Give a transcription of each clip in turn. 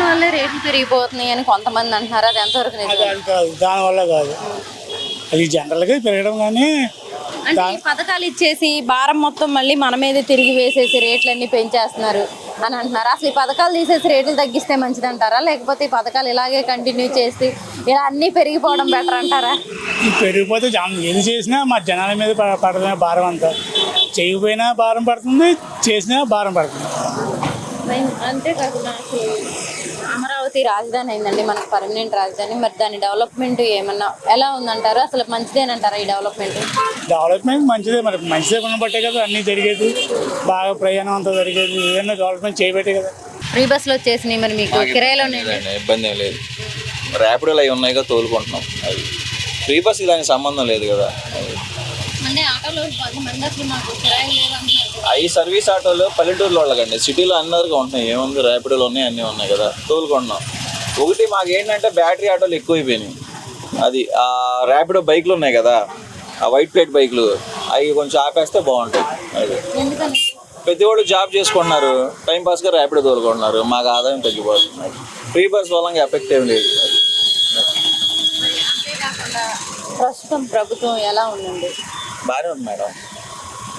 పథకాల వల్లే రేట్లు పెరిగిపోతున్నాయి అని కొంతమంది అంటున్నారు. అది ఎంతవరకు నిజం? అది కాదు, దానివల్ల కాదు. అది జనరల్గా పెరగడం కానీ అంటే ఈ పథకాలు ఇచ్చేసి భారం మొత్తం మళ్ళీ మన మీదే తిరిగి వేసేసి రేట్లన్నీ పెంచేస్తున్నారు అని అంటున్నారు. అసలు ఈ పథకాలు తీసేసి రేట్లు తగ్గిస్తే మంచిది అంటారా, లేకపోతే ఈ పథకాలు ఇలాగే కంటిన్యూ చేసి ఇలా అన్నీ పెరిగిపోవడం బెటర్ అంటారా? ఈ పెరిగిపోతే ఏది చేసినా మా జనాల మీద పడుతున్న భారం అంతా. చేయకపోయినా భారం పడుతుంది, చేసినా భారం పడుతుంది. అంతేకాకుండా అసలు అమరావతి రాజధాని అయిందండి, మనకు పర్మనెంట్ రాజధాని. మరి దాని డెవలప్మెంట్ ఏమన్నా ఎలా ఉందంటారు? అసలు మంచిదేనంటారా ఈ డెవలప్మెంట్? డెవలప్మెంట్ మంచిదే, మరి మంచిదే బట్టే కదా అన్నీ జరిగేది. బాగా ప్రయాణం అంతా జరిగేది, ఏదైనా డెవలప్మెంట్ చేయబట్టే కదా. ఫ్రీ బస్సులు వచ్చేసినాయి, మరి మీకు కిరాయిలో ఇబ్బంది ఏం లేదు. ర్యాపిడోలు అవి ఉన్నాయి కదా, తోలుకుంటున్నాం. అది ఫ్రీ బస్కి దానికి సంబంధం లేదు కదా. అంటే ఆటోలో కొంతమంది అసలు మాకు కిరాయిలు లేవు అంటున్నారు. అవి సర్వీస్ ఆటోలు పల్లెటూరులో వాళ్ళకండి, సిటీలో అందరికీ ఉంటున్నాయి. ఏముంది, ర్యాపిడోలు ఉన్నాయి, అన్నీ ఉన్నాయి కదా, తోలుకుంటున్నాం. ఒకటి మాకు ఏంటంటే బ్యాటరీ ఆటోలు ఎక్కువైపోయినాయి. అది ఆ ర్యాపిడో బైక్లు ఉన్నాయి కదా, ఆ వైట్ ప్లేట్ బైక్లు, అవి కొంచెం ఆపేస్తే బాగుంటాయి. అది ప్రతి వాళ్ళు జాబ్ చేసుకుంటున్నారు, టైంపాస్గా ర్యాపిడో తోలుకుంటున్నారు, మాకు ఆదాయం తగ్గిపోతుంది. ఫ్రీ బస్ వల్ల ఎఫెక్ట్ ఏం లేదు. ప్రస్తుతం ప్రభుత్వం ఎలా ఉందండి? బాగానే ఉంది మేడం.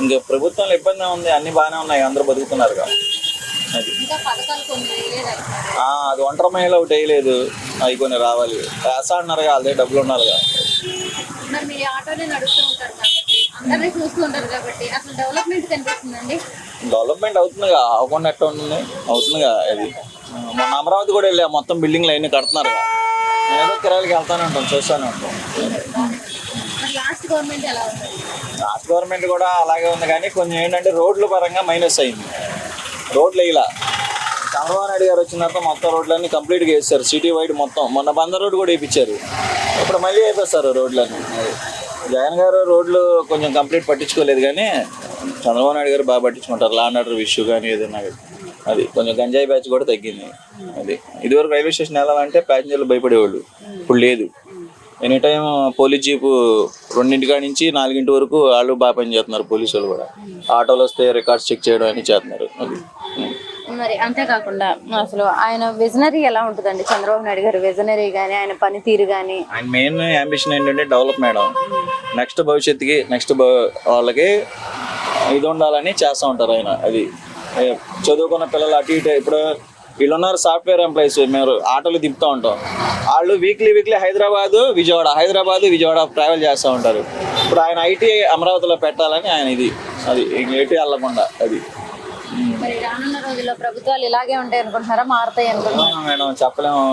ఇంకా ప్రభుత్వంలో ఇబ్బంది ఉంది, అన్ని బాగానే ఉన్నాయి, అందరూ బతుకుతున్నారు కదా. అది అది ఒంటరి మహిళ ఒకటి వేయలేదు, అవి కొన్ని రావాలి. వేస్తా అన్నారు కదా, అదే డబ్బులు ఉన్నారు కదా. డెవలప్మెంట్ అవుతుందిగా, అవ్వకుండా ఎట్లా ఉంటుంది, అవుతుందిగా. అది మొన్న అమరావతి కూడా వెళ్ళా, మొత్తం బిల్డింగ్లు అవన్నీ కడుతున్నారు కదా. ఏదో కిరాయిలకి వెళ్తానే ఉంటాం, చూస్తూనే ఉంటాం. లాస్ట్ గవర్నమెంట్ కూడా అలాగే ఉంది, కానీ కొంచెం ఏంటంటే రోడ్ల పరంగా మైనస్ అయింది. రోడ్లు వేయలా. చంద్రబాబు నాయుడు గారు వచ్చిన తర్వాత మొత్తం రోడ్లన్నీ కంప్లీట్గా వేస్తారు, సిటీ వైడ్ మొత్తం. మొన్న బందర్ రోడ్డు కూడా వేయించారు, ఇప్పుడు మళ్ళీ వేపిస్తారు రోడ్లన్నీ. జగన్ గారు రోడ్లు కొంచెం కంప్లీట్ పట్టించుకోలేదు, కానీ చంద్రబాబు నాయుడు గారు బాగా పట్టించుకుంటారు. లా అండ్ ఆర్డర్ ఇష్యూ కానీ ఏదైనా. అది కొంచెం గంజాయి బ్యాచ్ కూడా తగ్గింది. అది ఇదివరకు రైల్వే స్టేషన్ ఎలా అంటే ప్యాసింజర్లు భయపడేవాళ్ళు, ఇప్పుడు లేదు. ఎనీ టైం పోలీస్ జీపు 2 నుంచి 4 వరకు వాళ్ళు బాగా పని చేస్తున్నారు. పోలీసు వాళ్ళు కూడా ఆటోలు వస్తే రికార్డ్స్ చెక్ చేయడం అని చేస్తున్నారు. మరి అంతేకాకుండా అసలు ఆయన విజనరీ ఎలా ఉంటుందండి? చంద్రబాబు నాయుడు గారు విజనరీ కానీ ఆయన పనితీరు కానీ. ఆయన మెయిన్ అంబిషన్ ఏంటంటే డెవలప్ మేడం. నెక్స్ట్ భవిష్యత్తుకి నెక్స్ట్ వాళ్ళకి ఇది ఉండాలని చేస్తూ ఉంటారు ఆయన. అది చదువుకున్న పిల్లలు అటు ఇటు, ఇప్పుడు వీళ్ళున్నారు సాఫ్ట్వేర్ ఎంప్లాయీస్, మేము ఆటోలు తిప్పుతూ ఉంటాం. వాళ్ళు వీక్లీ హైదరాబాద్ విజయవాడ ట్రావెల్ చేస్తూ ఉంటారు. ఇప్పుడు ఆయన ఐటీ అమరావతిలో పెట్టాలని ఆయన ఇది, అది ఎటు వెళ్ళకుండా. అది మరి రానున్న రోజుల్లో ప్రభుత్వాలు ఇలాగే ఉంటాయి అనుకుంటున్నారా, మారుతాయి అనుకుంటున్నారా? మేడం చెప్పలేము.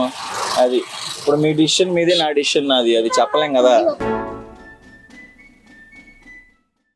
అది ఇప్పుడు మీ డిసిషన్ మీది, నా డిసిషన్ నాది, అది చెప్పలేం కదా.